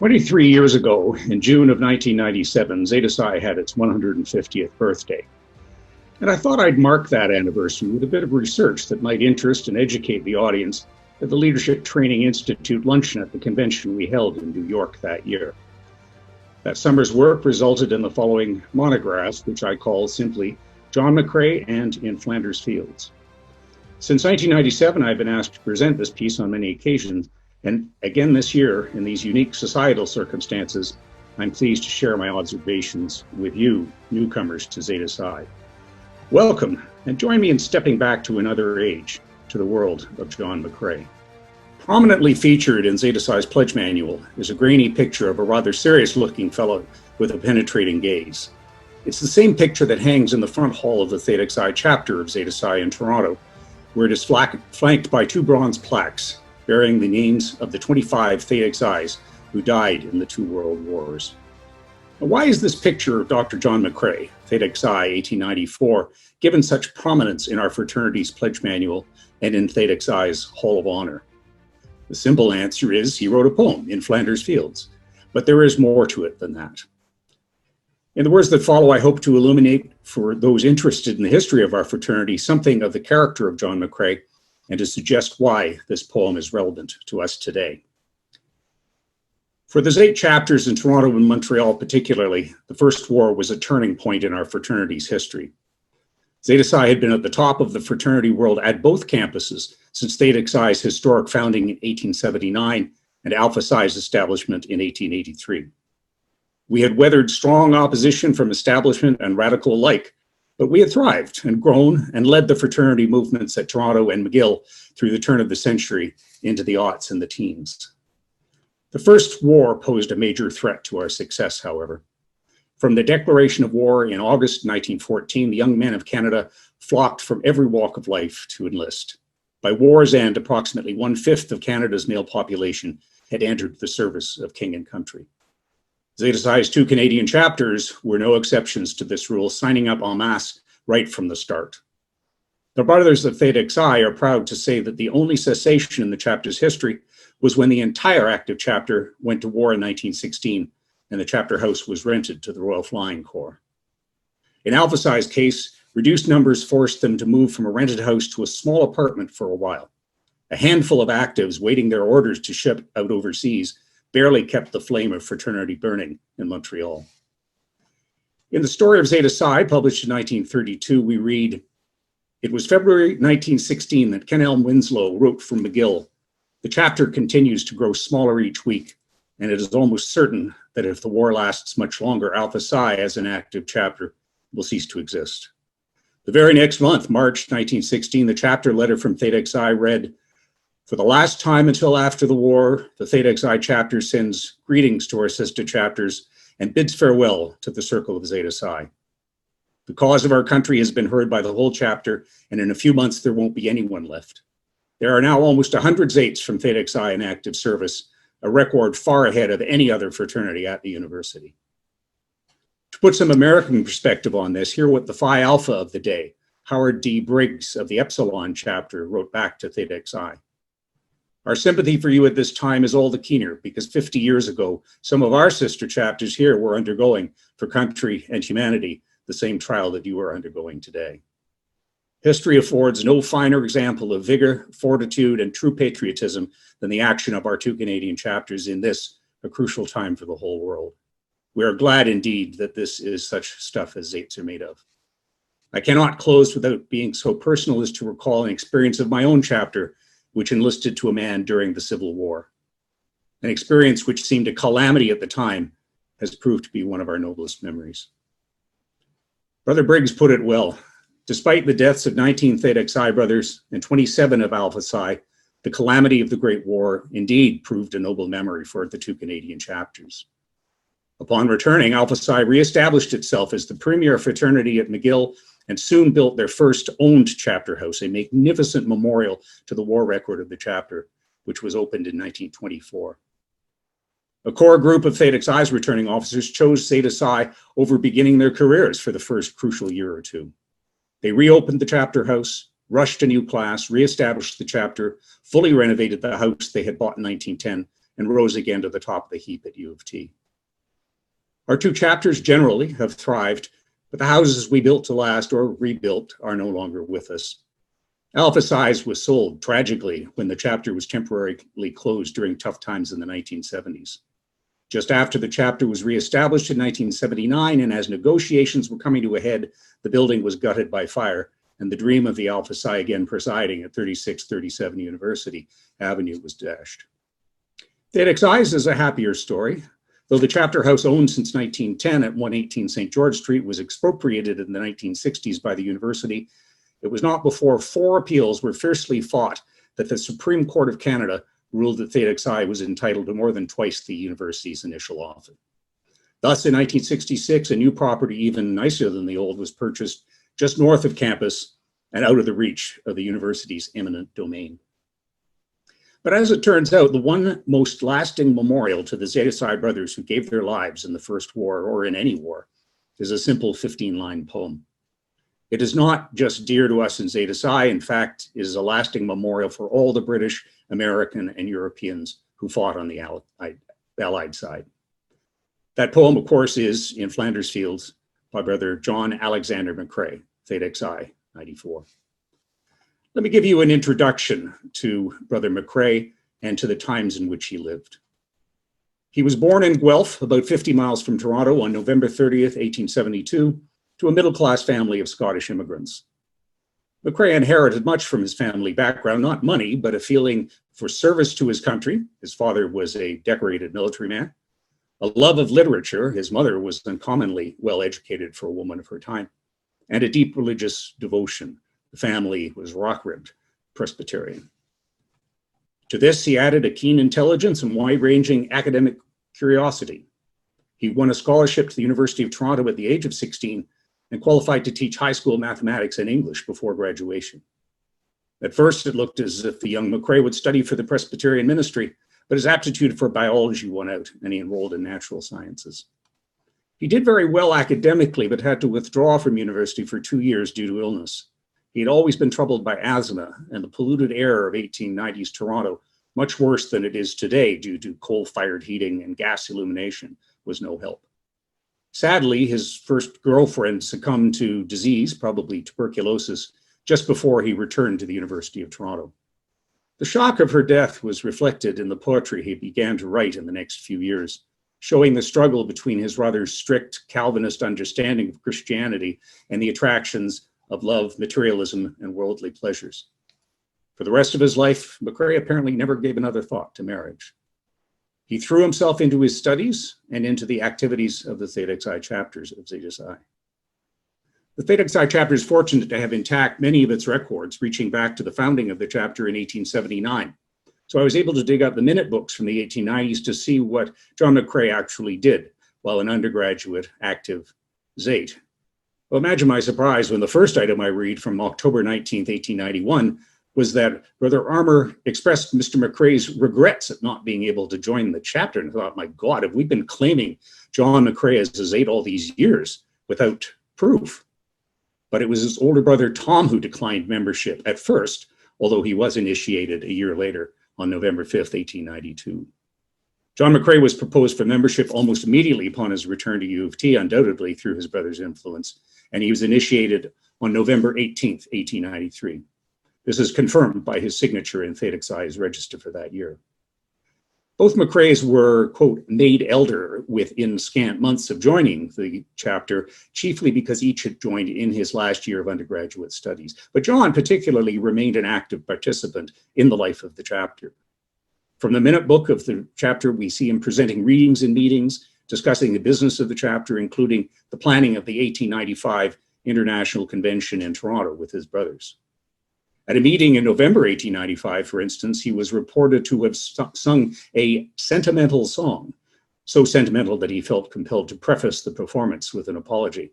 23 years ago, in June of 1997, Zeta Psi had its 150th birthday. And I thought I'd mark that anniversary with a bit of research that might interest and educate the audience at the Leadership Training Institute luncheon at the convention we held in New York that year. That summer's work resulted in the following monograph, which I call simply John McCrae and in Flanders Fields. Since 1997, I've been asked to present this piece on many occasions, and again this year, in these unique societal circumstances, I'm pleased to share my observations with you, newcomers to Zeta Psi. Welcome, and join me in stepping back to another age, to the world of John McCrae. Prominently featured in Zeta Psi's pledge manual is a grainy picture of a rather serious-looking fellow with a penetrating gaze. It's the same picture that hangs in the front hall of the Theta Xi chapter of Zeta Psi in Toronto, where it is flanked by two bronze plaques bearing the names of the 25 Theta Xis who died in the two world wars. Now, why is this picture of Dr. John McCrae, Theta Xi 1894, given such prominence in our fraternity's pledge manual and in Theta Xi's Hall of Honor? The simple answer is he wrote a poem in Flanders Fields, but there is more to it than that. In the words that follow, I hope to illuminate for those interested in the history of our fraternity something of the character of John McCrae and to suggest why this poem is relevant to us today. For the 8 chapters in Toronto and Montreal particularly, the First War was a turning point in our fraternity's history. Zeta Psi had been at the top of the fraternity world at both campuses since Theta Xi's historic founding in 1879 and Alpha Psi's establishment in 1883. We had weathered strong opposition from establishment and radical alike, but we had thrived and grown and led the fraternity movements at Toronto and McGill through the turn of the century into the aughts and the teens. The First War posed a major threat to our success, however. From the declaration of war in August 1914, the young men of Canada flocked from every walk of life to enlist. By war's end, approximately 1/5 of Canada's male population had entered the service of king and country. Zeta Psi's 2 Canadian chapters were no exceptions to this rule, signing up en masse right from the start. The brothers of Theta Xi are proud to say that the only cessation in the chapter's history was when the entire active chapter went to war in 1916 and the chapter house was rented to the Royal Flying Corps. In Alpha Psi's case, reduced numbers forced them to move from a rented house to a small apartment for a while. A handful of actives waiting their orders to ship out overseas barely kept the flame of fraternity burning in Montreal. In the story of Zeta Psi, published in 1932, we read, "It was February 1916 that Ken Elm Winslow wrote from McGill, 'The chapter continues to grow smaller each week, and it is almost certain that if the war lasts much longer, Alpha Psi as an active chapter will cease to exist.' The very next month, March 1916, the chapter letter from Theta Xi read, 'For the last time until after the war, the Theta Xi chapter sends greetings to our sister chapters and bids farewell to the circle of Zeta Psi. The cause of our country has been heard by the whole chapter, and in a few months there won't be anyone left. There are now almost 100 Zates from Theta Xi in active service, a record far ahead of any other fraternity at the university.' To put some American perspective on this, hear what the Phi Alpha of the day, Howard D. Briggs of the Epsilon chapter, wrote back to Theta Xi. 'Our sympathy for you at this time is all the keener because 50 years ago, some of our sister chapters here were undergoing, for country and humanity, the same trial that you are undergoing today. History affords no finer example of vigor, fortitude, and true patriotism than the action of our 2 Canadian chapters in this, a crucial time for the whole world. We are glad indeed that this is such stuff as Zates are made of.' I cannot close without being so personal as to recall an experience of my own chapter which enlisted to a man during the Civil War. An experience which seemed a calamity at the time has proved to be one of our noblest memories." Brother Briggs put it well. Despite the deaths of 19 Theta Xi brothers and 27 of Alpha Psi, the calamity of the Great War indeed proved a noble memory for the 2 Canadian chapters. Upon returning, Alpha Psi reestablished itself as the premier fraternity at McGill and soon built their first owned chapter house, a magnificent memorial to the war record of the chapter, which was opened in 1924. A core group of Theta Xi's returning officers chose Zeta Psi over beginning their careers for the first crucial year or two. They reopened the chapter house, rushed a new class, reestablished the chapter, fully renovated the house they had bought in 1910, and rose again to the top of the heap at U of T. Our two chapters generally have thrived, but the houses we built to last or rebuilt are no longer with us. Alpha Psi's was sold tragically when the chapter was temporarily closed during tough times in the 1970s. Just after the chapter was reestablished in 1979, and as negotiations were coming to a head, the building was gutted by fire, and the dream of the Alpha Psi again presiding at 3637 University Avenue was dashed. Theta Xi's is a happier story. Though the chapter house owned since 1910 at 118 St. George Street was expropriated in the 1960s by the university, it was not before 4 appeals were fiercely fought that the Supreme Court of Canada ruled that Theta Xi was entitled to more than twice the university's initial offer. Thus, in 1966, a new property even nicer than the old was purchased just north of campus and out of the reach of the university's eminent domain. But as it turns out, the one most lasting memorial to the Zeta Psi brothers who gave their lives in the First War or in any war is a simple 15-line poem. It is not just dear to us in Zeta Psi. In fact, it is a lasting memorial for all the British, American, and Europeans who fought on the Allied side. That poem, of course, is in Flanders Field by Brother John Alexander McCrae, Theta Xi, 94. Let me give you an introduction to Brother McCrae and to the times in which he lived. He was born in Guelph, about 50 miles from Toronto, on November 30th, 1872, to a middle-class family of Scottish immigrants. McCrae inherited much from his family background, not money, but a feeling for service to his country. His father was a decorated military man. A love of literature. His mother was uncommonly well-educated for a woman of her time. And a deep religious devotion. The family was rock-ribbed Presbyterian. To this, he added a keen intelligence and wide-ranging academic curiosity. He won a scholarship to the University of Toronto at the age of 16 and qualified to teach high school mathematics and English before graduation. At first, it looked as if the young McCrae would study for the Presbyterian ministry, but his aptitude for biology won out, and he enrolled in natural sciences. He did very well academically, but had to withdraw from university for 2 years due to illness. He had always been troubled by asthma, and the polluted air of 1890s Toronto, much worse than it is today due to coal-fired heating and gas illumination, was no help. Sadly, his first girlfriend succumbed to disease, probably tuberculosis, just before he returned to the University of Toronto. The shock of her death was reflected in the poetry he began to write in the next few years, showing the struggle between his rather strict Calvinist understanding of Christianity and the attractions of love, materialism, and worldly pleasures. For the rest of his life, McCrae apparently never gave another thought to marriage. He threw himself into his studies and into the activities of the Theta Xi chapters of Zeta Psi. The Theta Xi chapter is fortunate to have intact many of its records, reaching back to the founding of the chapter in 1879. So I was able to dig up the minute books from the 1890s to see what John McCrae actually did while an undergraduate active Zeta. Well, imagine my surprise when the first item I read from October 19th, 1891, was that Brother Armour expressed Mr. McCrae's regrets at not being able to join the chapter. And I thought, my God, have we been claiming John McCrae as a Zeta all these years without proof? But it was his older brother, Tom, who declined membership at first, although he was initiated a year later on November 5th, 1892. John McCrae was proposed for membership almost immediately upon his return to U of T, undoubtedly through his brother's influence, and he was initiated on November 18th, 1893. This is confirmed by his signature in Theta Xi's register for that year. Both McCraes were, quote, made elder within scant months of joining the chapter, chiefly because each had joined in his last year of undergraduate studies. But John particularly remained an active participant in the life of the chapter. From the minute book of the chapter, we see him presenting readings and meetings, discussing the business of the chapter, including the planning of the 1895 International Convention in Toronto with his brothers. At a meeting in November 1895, for instance, he was reported to have sung a sentimental song, so sentimental that he felt compelled to preface the performance with an apology.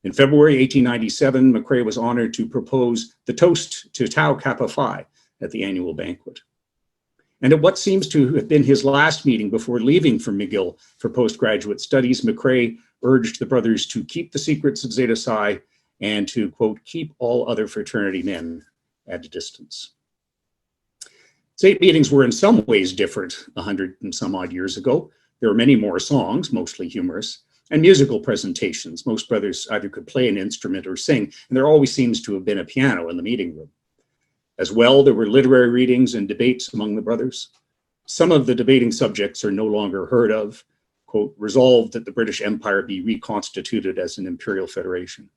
In February 1897, McCrae was honored to propose the toast to Tau Kappa Phi at the annual banquet. And at what seems to have been his last meeting before leaving for McGill for postgraduate studies, McCrae urged the brothers to keep the secrets of Zeta Psi and to, quote, keep all other fraternity men at a distance. State meetings were in some ways different 100 and some odd years ago. There were many more songs, mostly humorous, and musical presentations. Most brothers either could play an instrument or sing, and there always seems to have been a piano in the meeting room. As well, there were literary readings and debates among the brothers. Some of the debating subjects are no longer heard of. Quote, resolved that the British Empire be reconstituted as an imperial federation.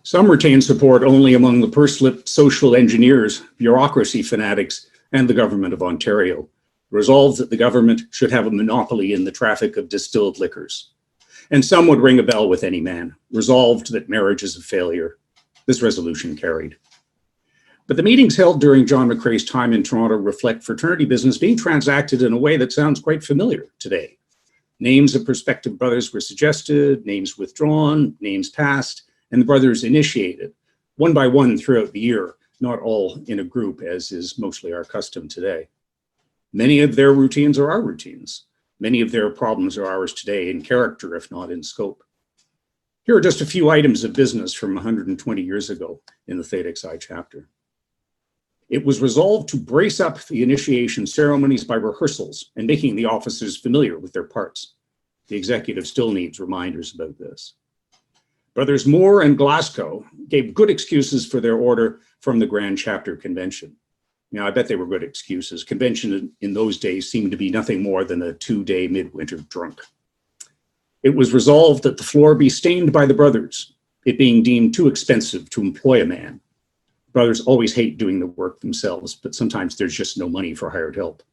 Some retained support only among the purse-lipped social engineers, bureaucracy fanatics, and the government of Ontario. Resolved that the government should have a monopoly in the traffic of distilled liquors. And some would ring a bell with any man. Resolved that marriage is a failure. This resolution carried. But the meetings held during John McCrae's time in Toronto reflect fraternity business being transacted in a way that sounds quite familiar today. Names of prospective brothers were suggested, names withdrawn, names passed, and the brothers initiated, one by one throughout the year, not all in a group, as is mostly our custom today. Many of their routines are our routines. Many of their problems are ours today in character, if not in scope. Here are just a few items of business from 120 years ago in the Theta Xi chapter. It was resolved to brace up the initiation ceremonies by rehearsals and making the officers familiar with their parts. The executive still needs reminders about this. Brothers Moore and Glasgow gave good excuses for their order from the Grand Chapter Convention. Now, I bet they were good excuses. Convention in those days seemed to be nothing more than a 2-day midwinter drunk. It was resolved that the floor be stained by the brothers, it being deemed too expensive to employ a man. Brothers always hate doing the work themselves, but sometimes there's just no money for hired help.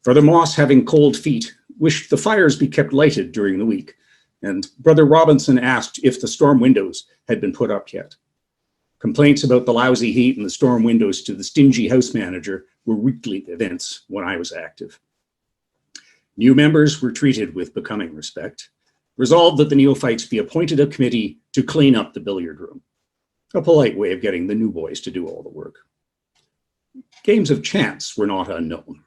Brother Moss, having cold feet, wished the fires be kept lighted during the week, and Brother Robinson asked if the storm windows had been put up yet. Complaints about the lousy heat and the storm windows to the stingy house manager were weekly events when I was active. New members were treated with becoming respect. Resolved that the neophytes be appointed a committee to clean up the billiard room. A polite way of getting the new boys to do all the work. Games of chance were not unknown.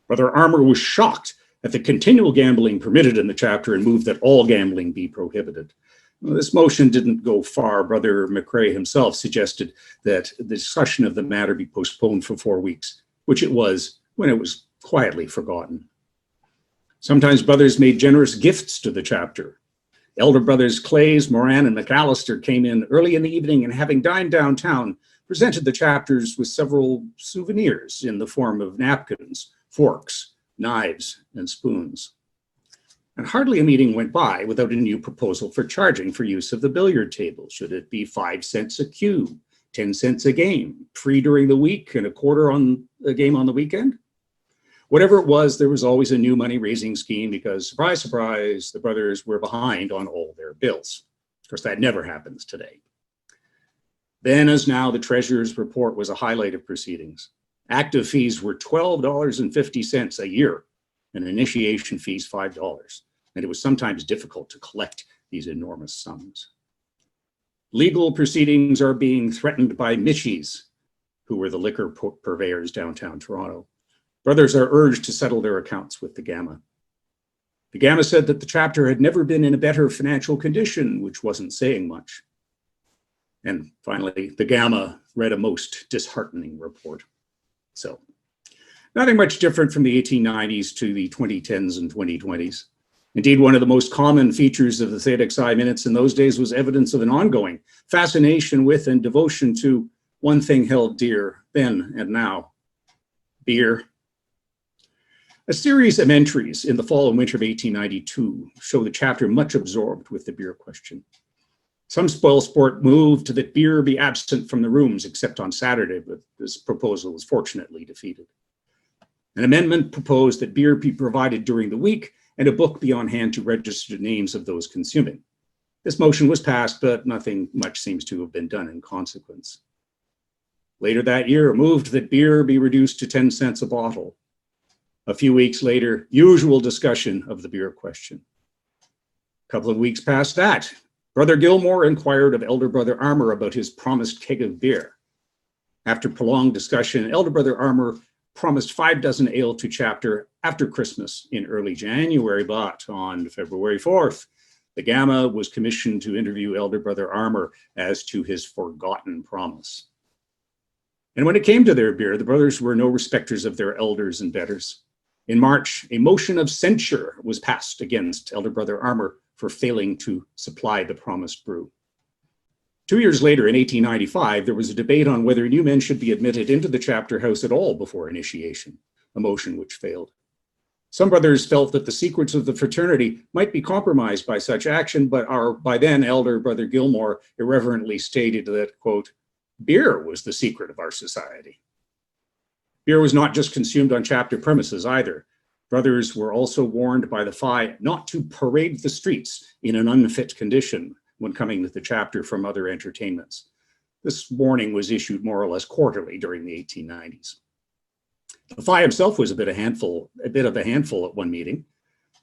Brother Armour was shocked at the continual gambling permitted in the chapter and moved that all gambling be prohibited. Well, this motion didn't go far. Brother McCrae himself suggested that the discussion of the matter be postponed for 4 weeks, which it was when it was quietly forgotten. Sometimes brothers made generous gifts to the chapter. Elder brothers Clays, Moran, and McAllister came in early in the evening and, having dined downtown, presented the chapters with several souvenirs in the form of napkins, forks, knives, and spoons. And hardly a meeting went by without a new proposal for charging for use of the billiard table. Should it be 5 cents a cue, 10 cents a game, free during the week and a quarter on a game on the weekend? Whatever it was, there was always a new money-raising scheme because, surprise, surprise, the brothers were behind on all their bills. Of course, that never happens today. Then, as now, the treasurer's report was a highlight of proceedings. Active fees were $12.50 a year, and initiation fees $5, and it was sometimes difficult to collect these enormous sums. Legal proceedings are being threatened by Mitchies, who were the liquor purveyors downtown Toronto. Brothers are urged to settle their accounts with the Gamma. The Gamma said that the chapter had never been in a better financial condition, which wasn't saying much. And finally, the Gamma read a most disheartening report. So, nothing much different from the 1890s to the 2010s and 2020s. Indeed, one of the most common features of the Theta Xi minutes in those days was evidence of an ongoing fascination with and devotion to one thing held dear then and now: beer. A series of entries in the fall and winter of 1892 show the chapter much absorbed with the beer question. Some spoil sport moved that beer be absent from the rooms except on Saturday, but this proposal was fortunately defeated. An amendment proposed that beer be provided during the week and a book be on hand to register the names of those consuming. This motion was passed, but nothing much seems to have been done in consequence. Later that year, it moved that beer be reduced to 10 cents a bottle. A few weeks later, usual discussion of the beer question. A couple of weeks past that, Brother Gilmore inquired of Elder Brother Armour about his promised keg of beer. After prolonged discussion, Elder Brother Armour promised 5 dozen ale to chapter after Christmas in early January, but on February 4th, the Gamma was commissioned to interview Elder Brother Armour as to his forgotten promise. And when it came to their beer, the brothers were no respecters of their elders and betters. In March, a motion of censure was passed against elder brother Armour for failing to supply the promised brew. 2 years later, in 1895, there was a debate on whether new men should be admitted into the chapter house at all before initiation, a motion which failed. Some brothers felt that the secrets of the fraternity might be compromised by such action, but our by then elder brother Gilmore irreverently stated that, quote, beer was the secret of our society. Beer was not just consumed on chapter premises either. Brothers were also warned by the Phi not to parade the streets in an unfit condition when coming to the chapter from other entertainments. This warning was issued more or less quarterly during the 1890s. The Phi himself was a bit of a handful at one meeting.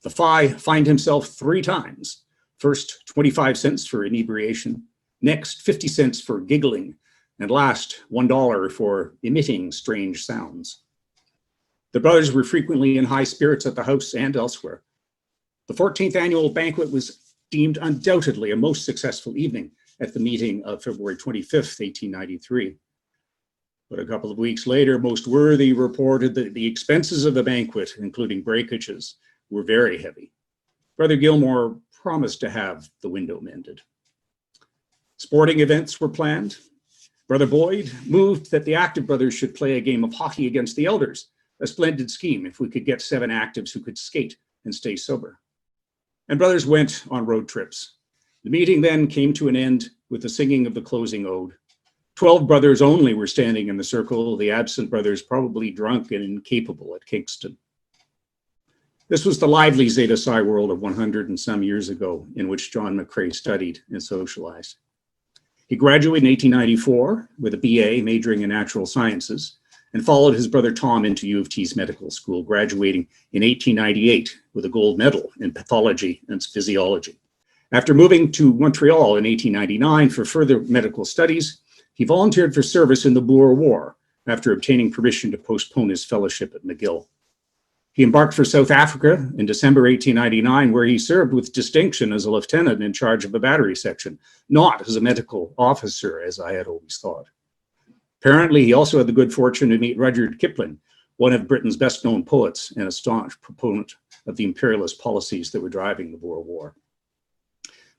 The Phi fined himself 3 times. First, 25 cents for inebriation, next 50 cents for giggling, and last, $1 for emitting strange sounds. The brothers were frequently in high spirits at the house and elsewhere. The 14th annual banquet was deemed undoubtedly a most successful evening at the meeting of February 25th, 1893. But a couple of weeks later, Most Worthy reported that the expenses of the banquet, including breakages, were very heavy. Brother Gilmore promised to have the window mended. Sporting events were planned. Brother Boyd moved that the active brothers should play a game of hockey against the elders, a splendid scheme if we could get 7 actives who could skate and stay sober. And brothers went on road trips. The meeting then came to an end with the singing of the closing ode. 12 brothers only were standing in the circle, the absent brothers probably drunk and incapable at Kingston. This was the lively Zeta Psi world of 100 and some years ago in which John McCrae studied and socialized. He graduated in 1894 with a BA majoring in natural sciences and followed his brother Tom into U of T's medical school, graduating in 1898 with a gold medal in pathology and physiology. After moving to Montreal in 1899 for further medical studies, he volunteered for service in the Boer War after obtaining permission to postpone his fellowship at McGill. He embarked for South Africa in December 1899, where he served with distinction as a lieutenant in charge of a battery section, not as a medical officer, as I had always thought. Apparently, he also had the good fortune to meet Rudyard Kipling, one of Britain's best-known poets and a staunch proponent of the imperialist policies that were driving the Boer War.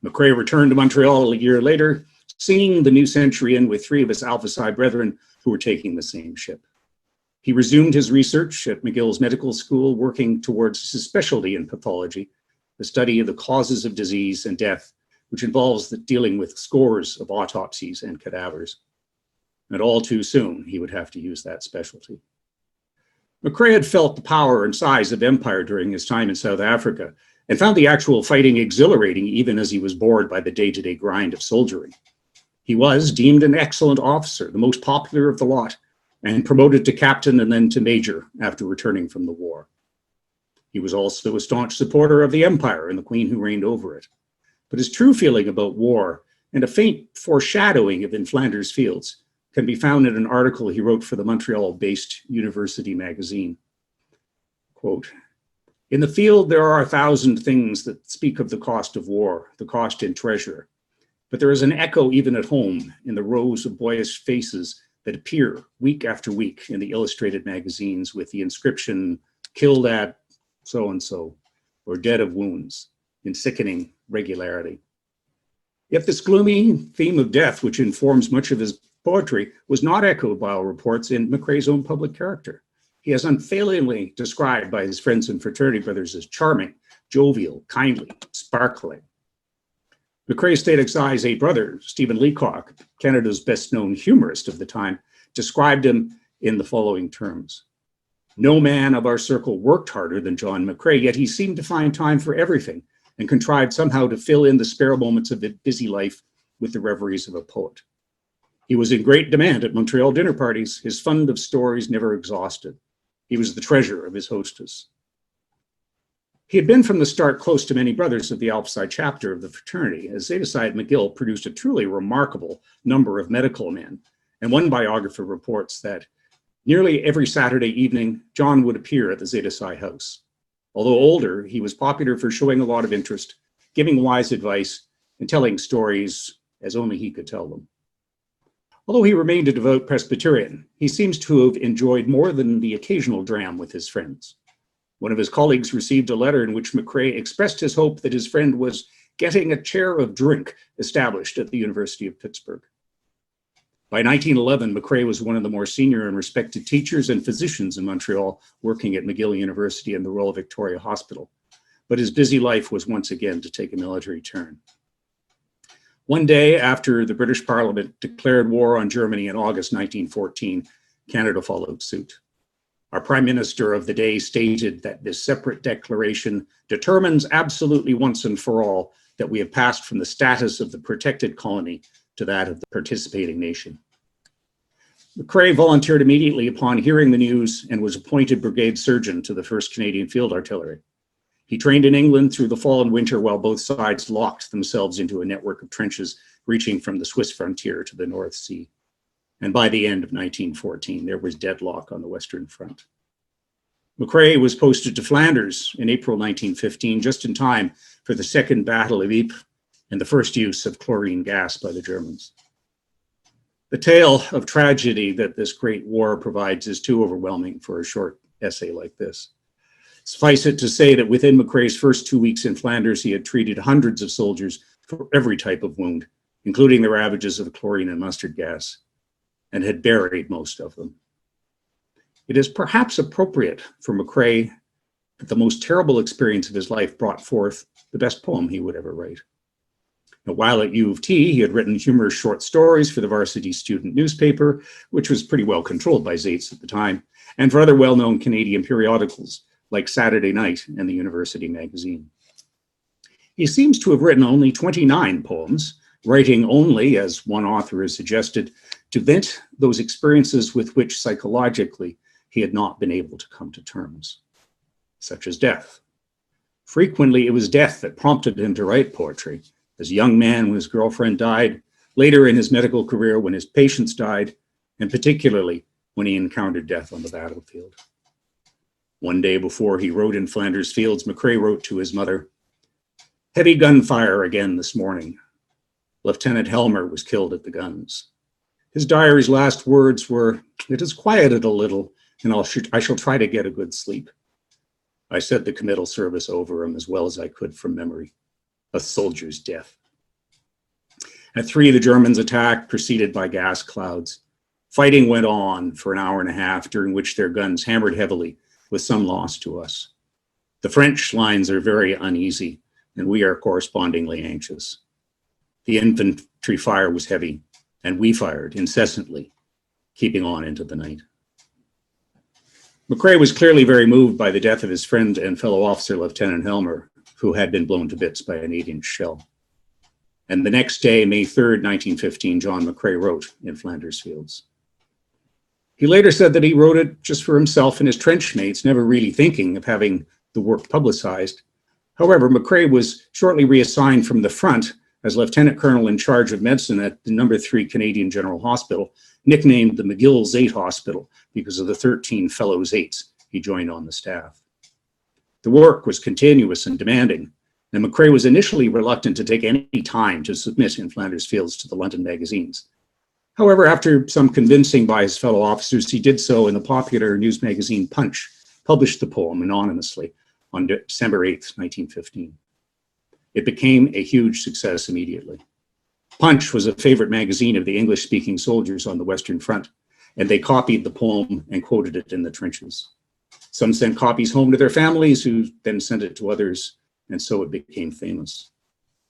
McCrae returned to Montreal a year later, singing the new century in with 3 of his Alpha Psi brethren who were taking the same ship. He resumed his research at McGill's medical school, working towards his specialty in pathology, the study of the causes of disease and death, which involves dealing with scores of autopsies and cadavers. And all too soon, he would have to use that specialty. McCrae had felt the power and size of empire during his time in South Africa and found the actual fighting exhilarating even as he was bored by the day-to-day grind of soldiering. He was deemed an excellent officer, the most popular of the lot, and promoted to captain and then to major after returning from the war. He was also a staunch supporter of the empire and the queen who reigned over it. But his true feeling about war and a faint foreshadowing of in Flanders Fields can be found in an article he wrote for the Montreal-based University magazine. Quote, "In the field there are 1,000 things that speak of the cost of war, the cost in treasure. But there is an echo even at home in the rows of boyish faces that appear week after week in the illustrated magazines with the inscription, 'Killed at so-and-so,' or 'dead of wounds,' in sickening regularity." Yet this gloomy theme of death, which informs much of his poetry, was not echoed by all reports in McCrae's own public character. He is unfailingly described by his friends and fraternity brothers as charming, jovial, kindly, sparkling. McCrae's Theta Xi's brother, Stephen Leacock, Canada's best-known humorist of the time, described him in the following terms. "No man of our circle worked harder than John McCrae, yet he seemed to find time for everything and contrived somehow to fill in the spare moments of a busy life with the reveries of a poet. He was in great demand at Montreal dinner parties, his fund of stories never exhausted. He was the treasure of his hostess." He had been from the start close to many brothers of the Alpha Psi chapter of the fraternity, as Zeta Psi at McGill produced a truly remarkable number of medical men, and one biographer reports that nearly every Saturday evening, John would appear at the Zeta Psi house. Although older, he was popular for showing a lot of interest, giving wise advice, and telling stories as only he could tell them. Although he remained a devout Presbyterian, he seems to have enjoyed more than the occasional dram with his friends. One of his colleagues received a letter in which McCrae expressed his hope that his friend was getting a chair of drink established at the University of Pittsburgh. By 1911, McCrae was one of the more senior and respected teachers and physicians in Montreal, working at McGill University and the Royal Victoria Hospital. But his busy life was once again to take a military turn. One day after the British Parliament declared war on Germany in August 1914, Canada followed suit. Our Prime Minister of the day stated that this separate declaration determines absolutely once and for all that we have passed from the status of the protected colony to that of the participating nation. McCrae volunteered immediately upon hearing the news and was appointed brigade surgeon to the 1st Canadian Field Artillery. He trained in England through the fall and winter while both sides locked themselves into a network of trenches reaching from the Swiss frontier to the North Sea. And by the end of 1914, there was deadlock on the Western Front. McCrae was posted to Flanders in April 1915, just in time for the Second Battle of Ypres and the first use of chlorine gas by the Germans. The tale of tragedy that this great war provides is too overwhelming for a short essay like this. Suffice it to say that within McCrae's first 2 weeks in Flanders, he had treated hundreds of soldiers for every type of wound, including the ravages of chlorine and mustard gas, and had buried most of them. It is perhaps appropriate for McCrae that the most terrible experience of his life brought forth the best poem he would ever write. Now, while at U of T, he had written humorous short stories for the varsity student newspaper, which was pretty well controlled by Zates at the time, and for other well-known Canadian periodicals like Saturday Night and the University Magazine. He seems to have written only 29 poems, writing only, as one author has suggested, to vent those experiences with which psychologically he had not been able to come to terms, such as death. Frequently, it was death that prompted him to write poetry. As a young man when his girlfriend died, later in his medical career when his patients died, and particularly when he encountered death on the battlefield. One day before he wrote in Flanders Fields, McCrae wrote to his mother, "Heavy gunfire again this morning. Lieutenant Helmer was killed at the guns." His diary's last words were, "It has quieted a little, and I shall try to get a good sleep. I said the committal service over him as well as I could from memory. A soldier's death." At 3, the Germans attacked, preceded by gas clouds. Fighting went on for an hour and a half, during which their guns hammered heavily, with some loss to us. The French lines are very uneasy, and we are correspondingly anxious. The infantry fire was heavy, and we fired incessantly, keeping on into the night. McCrae was clearly very moved by the death of his friend and fellow officer, Lieutenant Helmer, who had been blown to bits by an 8-inch shell. And the next day, May 3rd, 1915, John McCrae wrote in Flanders Fields. He later said that he wrote it just for himself and his trench mates, never really thinking of having the work publicized. However, McCrae was shortly reassigned from the front as lieutenant colonel in charge of medicine at the No. 3 Canadian General Hospital, nicknamed the McGill Zate Hospital because of the 13 fellow Zates he joined on the staff. The work was continuous and demanding, and McCrae was initially reluctant to take any time to submit in Flanders Fields to the London magazines. However, after some convincing by his fellow officers, he did so, and the popular news magazine Punch published the poem anonymously on December 8th, 1915. It became a huge success immediately. Punch was a favorite magazine of the English-speaking soldiers on the Western Front, and they copied the poem and quoted it in the trenches. Some sent copies home to their families, who then sent it to others, and so it became famous.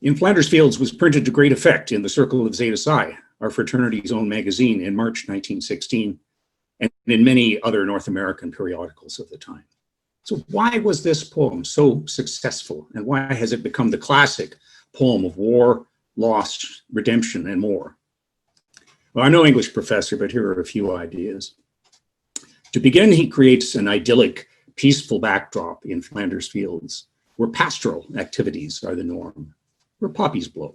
In Flanders Fields was printed to great effect in the Circle of Zeta Psi, our fraternity's own magazine, in March 1916, and in many other North American periodicals of the time. So why was this poem so successful, and why has it become the classic poem of war, loss, redemption, and more? Well, I'm no English professor, but here are a few ideas. To begin, he creates an idyllic, peaceful backdrop in Flanders Fields, where pastoral activities are the norm, where poppies blow.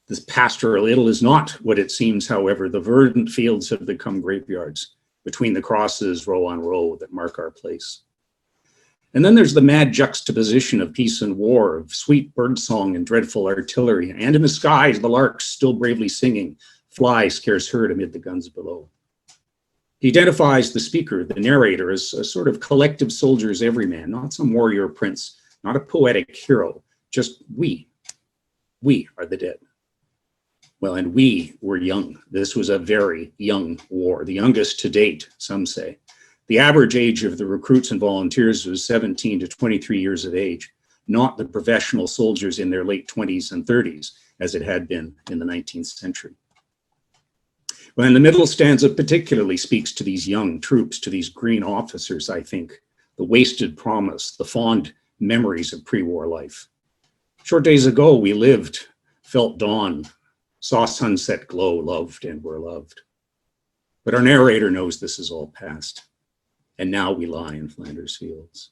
This pastoral idyll is not what it seems, however. The verdant fields have become graveyards between the crosses, row on row, that mark our place. And then there's the mad juxtaposition of peace and war, of sweet birdsong and dreadful artillery, and in the skies, the larks still bravely singing, fly scarce heard amid the guns below. He identifies the speaker, the narrator, as a sort of collective soldier's everyman, not some warrior prince, not a poetic hero, just we are the dead. Well, and we were young. This was a very young war, the youngest to date, some say. The average age of the recruits and volunteers was 17 to 23 years of age, not the professional soldiers in their late 20s and 30s, as it had been in the 19th century. Well, and the middle stanza particularly speaks to these young troops, to these green officers, I think, the wasted promise, the fond memories of pre-war life. Short days ago, we lived, felt dawn, saw sunset glow, loved and were loved. But our narrator knows this is all past, and now we lie in Flanders Fields.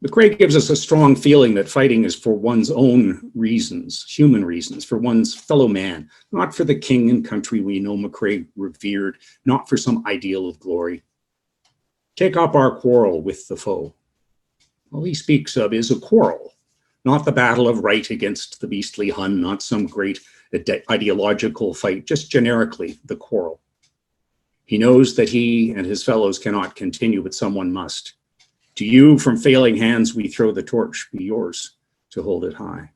McCrae gives us a strong feeling that fighting is for one's own reasons, human reasons, for one's fellow man, not for the king and country we know McCrae revered, not for some ideal of glory. Take up our quarrel with the foe. All he speaks of is a quarrel, not the battle of right against the beastly Hun, not some great ideological fight, just generically the quarrel. He knows that he and his fellows cannot continue, but someone must. To you, from failing hands, we throw the torch, be yours to hold it high.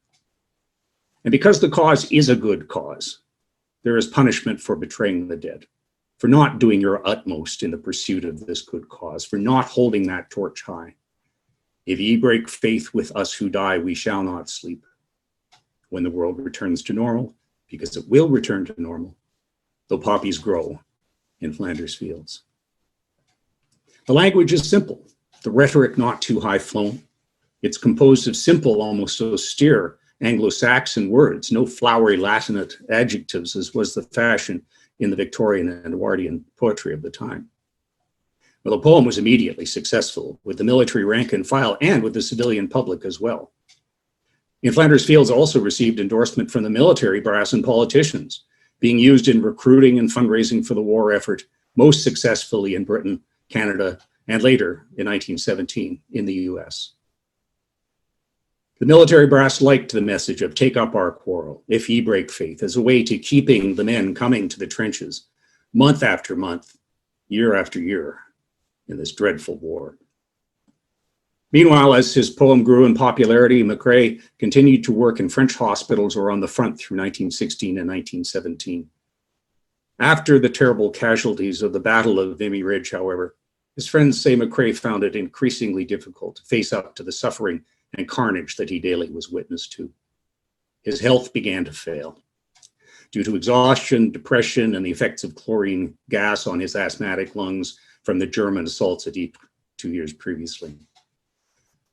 And because the cause is a good cause, there is punishment for betraying the dead, for not doing your utmost in the pursuit of this good cause, for not holding that torch high. If ye break faith with us who die, we shall not sleep. When the world returns to normal, because it will return to normal, though poppies grow in Flanders Fields. The language is simple. The rhetoric not too high flown. It's composed of simple, almost austere Anglo-Saxon words, no flowery Latinate adjectives as was the fashion in the Victorian and Edwardian poetry of the time. Well, the poem was immediately successful with the military rank and file and with the civilian public as well. In Flanders Fields also received endorsement from the military brass and politicians, being used in recruiting and fundraising for the war effort, most successfully in Britain, Canada, and later in 1917 in the US. The military brass liked the message of take up our quarrel, if ye break faith, as a way to keeping the men coming to the trenches month after month, year after year in this dreadful war. Meanwhile, as his poem grew in popularity, McCrae continued to work in French hospitals or on the front through 1916 and 1917. After the terrible casualties of the Battle of Vimy Ridge, however, his friends say McCrae found it increasingly difficult to face up to the suffering and carnage that he daily was witness to. His health began to fail due to exhaustion, depression, and the effects of chlorine gas on his asthmatic lungs from the German assaults at Ypres 2 years previously.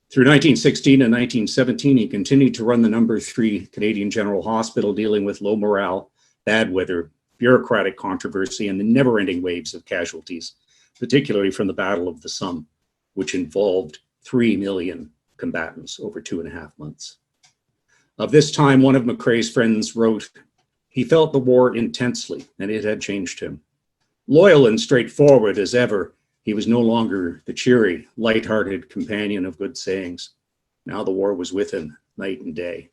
Through 1916 and 1917, he continued to run the No. 3 Canadian General Hospital, dealing with low morale, bad weather, bureaucratic controversy, and the never-ending waves of casualties, particularly from the Battle of the Somme, which involved 3 million combatants over 2.5 months. Of this time, one of McCrae's friends wrote, he felt the war intensely, and it had changed him. Loyal and straightforward as ever, he was no longer the cheery, light-hearted companion of good sayings. Now the war was with him night and day.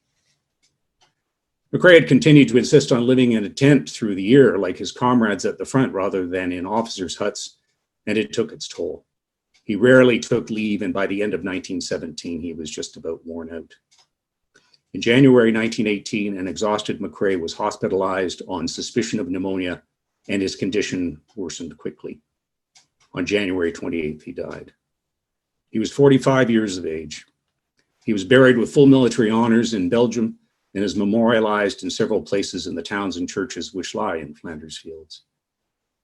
McCrae had continued to insist on living in a tent through the year, like his comrades at the front, rather than in officers' huts, and it took its toll. He rarely took leave, and by the end of 1917, he was just about worn out. In January 1918, an exhausted McCrae was hospitalized on suspicion of pneumonia, and his condition worsened quickly. On January 28th, he died. He was 45 years of age. He was buried with full military honors in Belgium and is memorialized in several places in the towns and churches which lie in Flanders Fields.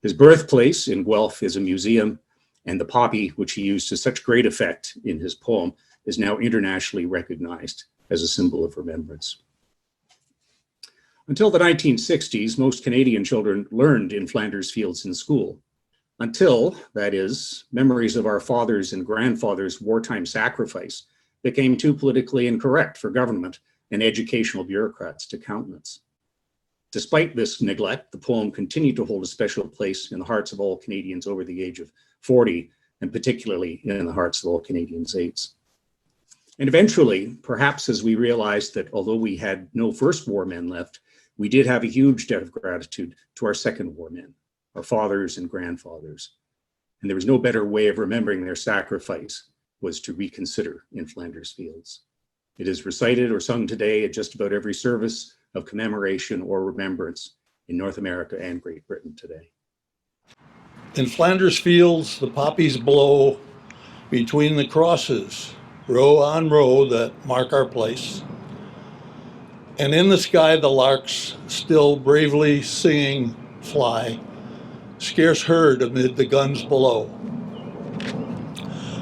His birthplace in Guelph is a museum, and the poppy, which he used to such great effect in his poem, is now internationally recognized as a symbol of remembrance. Until the 1960s, most Canadian children learned in Flanders Fields in school. Until, that is, memories of our fathers' and grandfathers' wartime sacrifice became too politically incorrect for government and educational bureaucrats to countenance. Despite this neglect, the poem continued to hold a special place in the hearts of all Canadians over the age of 40, and particularly in the hearts of all Canadian Zetas. And eventually, perhaps as we realized that although we had no First War men left, we did have a huge debt of gratitude to our Second War men, our fathers and grandfathers. And there was no better way of remembering their sacrifice was to reconsider in Flanders Fields. It is recited or sung today at just about every service of commemoration or remembrance in North America and Great Britain today. In Flanders Fields, the poppies blow between the crosses, row on row that mark our place. And in the sky, the larks, still bravely singing, fly, scarce heard amid the guns below.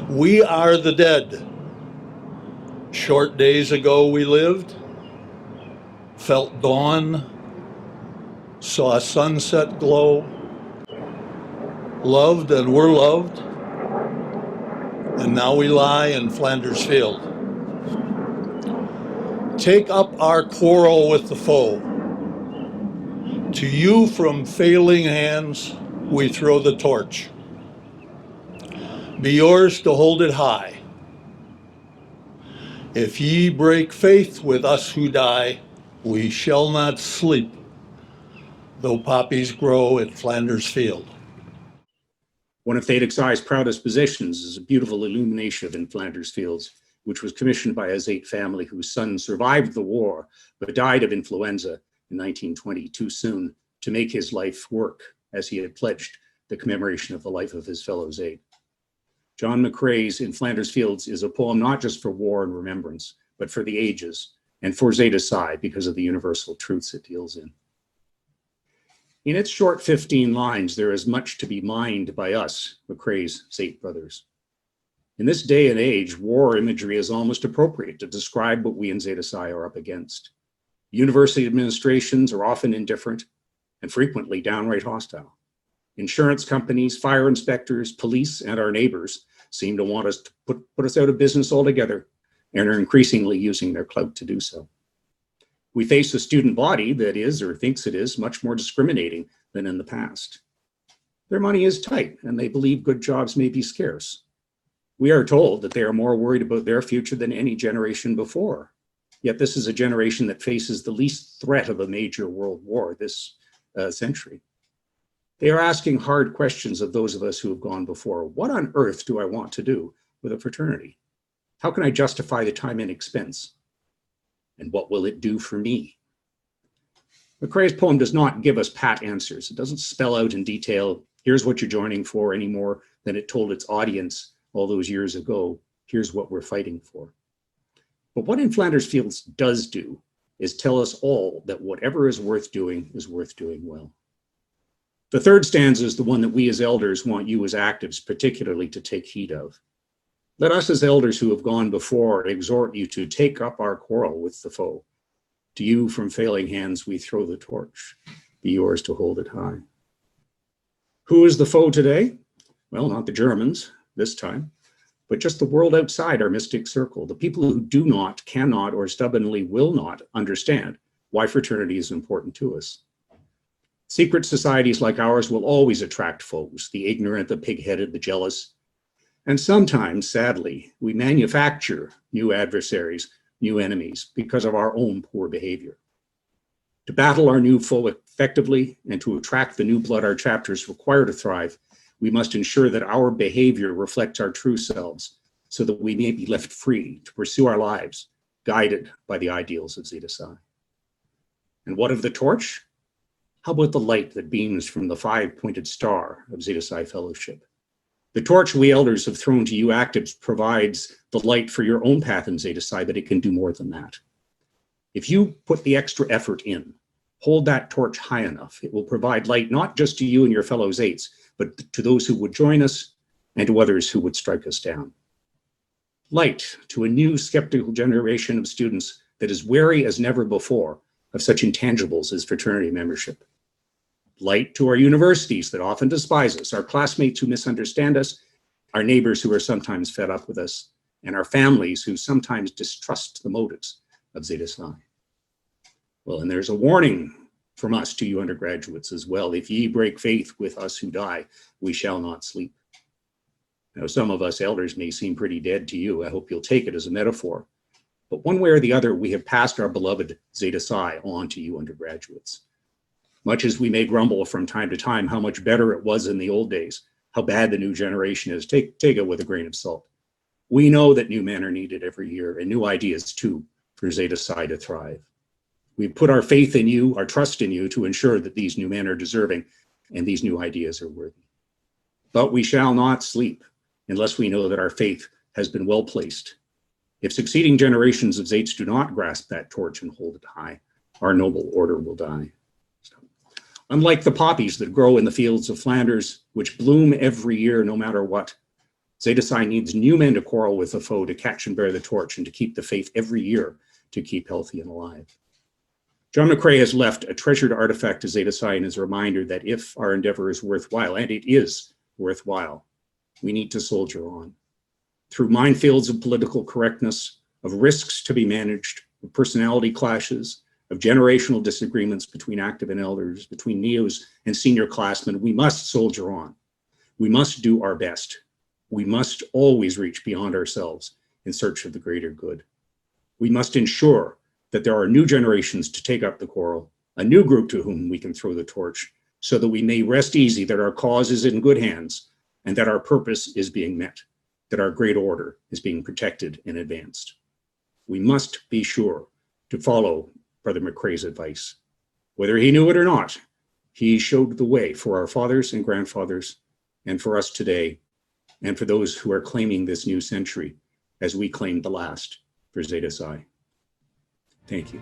We are the dead. Short days ago we lived, felt dawn, saw sunset glow, loved and were loved, and now we lie in Flanders Field. Take up our quarrel with the foe. To you from failing hands we throw the torch. Be yours to hold it high. If ye break faith with us who die, we shall not sleep, though poppies grow at Flanders Field. One of Theta Xi's proudest possessions is a beautiful illumination in Flanders Fields, which was commissioned by a Zeta family whose son survived the war, but died of influenza in 1920 too soon to make his life work as he had pledged the commemoration of the life of his fellow Zeta. John McCrae's In Flanders Fields is a poem not just for war and remembrance, but for the ages and for Zeta Psi because of the universal truths it deals in. In its short 15 lines, there is much to be mined by us, McCrae's Zeta brothers. In this day and age, war imagery is almost appropriate to describe what we in Zeta Psi are up against. University administrations are often indifferent and frequently downright hostile. Insurance companies, fire inspectors, police, and our neighbors seem to want us to put us out of business altogether and are increasingly using their clout to do so. We face a student body that is, or thinks it is, much more discriminating than in the past. Their money is tight, and they believe good jobs may be scarce. We are told that they are more worried about their future than any generation before. Yet this is a generation that faces the least threat of a major world war this century. They are asking hard questions of those of us who have gone before. What on earth do I want to do with a fraternity? How can I justify the time and expense? And what will it do for me? McCrae's poem does not give us pat answers. It doesn't spell out in detail, here's what you're joining for, any more than it told its audience all those years ago, here's what we're fighting for. But what In Flanders Fields does do is tell us all that whatever is worth doing well. The third stanza is the one that we as elders want you as actives particularly to take heed of. Let us as elders who have gone before exhort you to take up our quarrel with the foe. To you from failing hands we throw the torch. Be yours to hold it high. Who is the foe today? Well, not the Germans this time, but just the world outside our mystic circle, the people who do not, cannot, or stubbornly will not understand why fraternity is important to us. Secret societies like ours will always attract foes, the ignorant, the pig-headed, the jealous. And sometimes, sadly, we manufacture new adversaries, new enemies, because of our own poor behavior. To battle our new foe effectively and to attract the new blood our chapters require to thrive, we must ensure that our behavior reflects our true selves so that we may be left free to pursue our lives, guided by the ideals of Zeta Psi. And what of the torch? How about the light that beams from the five-pointed star of Zeta Psi Fellowship? The torch we elders have thrown to you actives provides the light for your own path in Zeta Psi, but it can do more than that. If you put the extra effort in, hold that torch high enough, it will provide light not just to you and your fellow Zetas, but to those who would join us and to others who would strike us down. Light to a new skeptical generation of students that is wary as never before of such intangibles as fraternity membership. Light to our universities that often despise us, our classmates who misunderstand us, our neighbors who are sometimes fed up with us, and our families who sometimes distrust the motives of Zeta Psi. Well, and there's a warning from us to you undergraduates as well. If ye break faith with us who die, we shall not sleep. Now, some of us elders may seem pretty dead to you. I hope you'll take it as a metaphor. But one way or the other, we have passed our beloved Zeta Psi on to you undergraduates. Much as we may grumble from time to time how much better it was in the old days, how bad the new generation is, take it with a grain of salt. We know that new men are needed every year, and new ideas too, for Zeta Psi to thrive. We put our faith in you, our trust in you, to ensure that these new men are deserving and these new ideas are worthy. But we shall not sleep unless we know that our faith has been well placed. If succeeding generations of Zetas do not grasp that torch and hold it high, our noble order will die. Unlike the poppies that grow in the fields of Flanders, which bloom every year no matter what, Zeta Psi needs new men to quarrel with the foe, to catch and bear the torch, and to keep the faith every year to keep healthy and alive. John McCrae has left a treasured artifact to Zeta Psi and is a reminder that if our endeavor is worthwhile, and it is worthwhile, we need to soldier on. Through minefields of political correctness, of risks to be managed, of personality clashes, of generational disagreements between active and elders, between neos and senior classmen, we must soldier on. We must do our best. We must always reach beyond ourselves in search of the greater good. We must ensure that there are new generations to take up the quarrel, a new group to whom we can throw the torch, so that we may rest easy that our cause is in good hands and that our purpose is being met, that our great order is being protected and advanced. We must be sure to follow Brother McCrae's advice. Whether he knew it or not, he showed the way for our fathers and grandfathers, and for us today, and for those who are claiming this new century as we claimed the last for Zeta Psi. Thank you.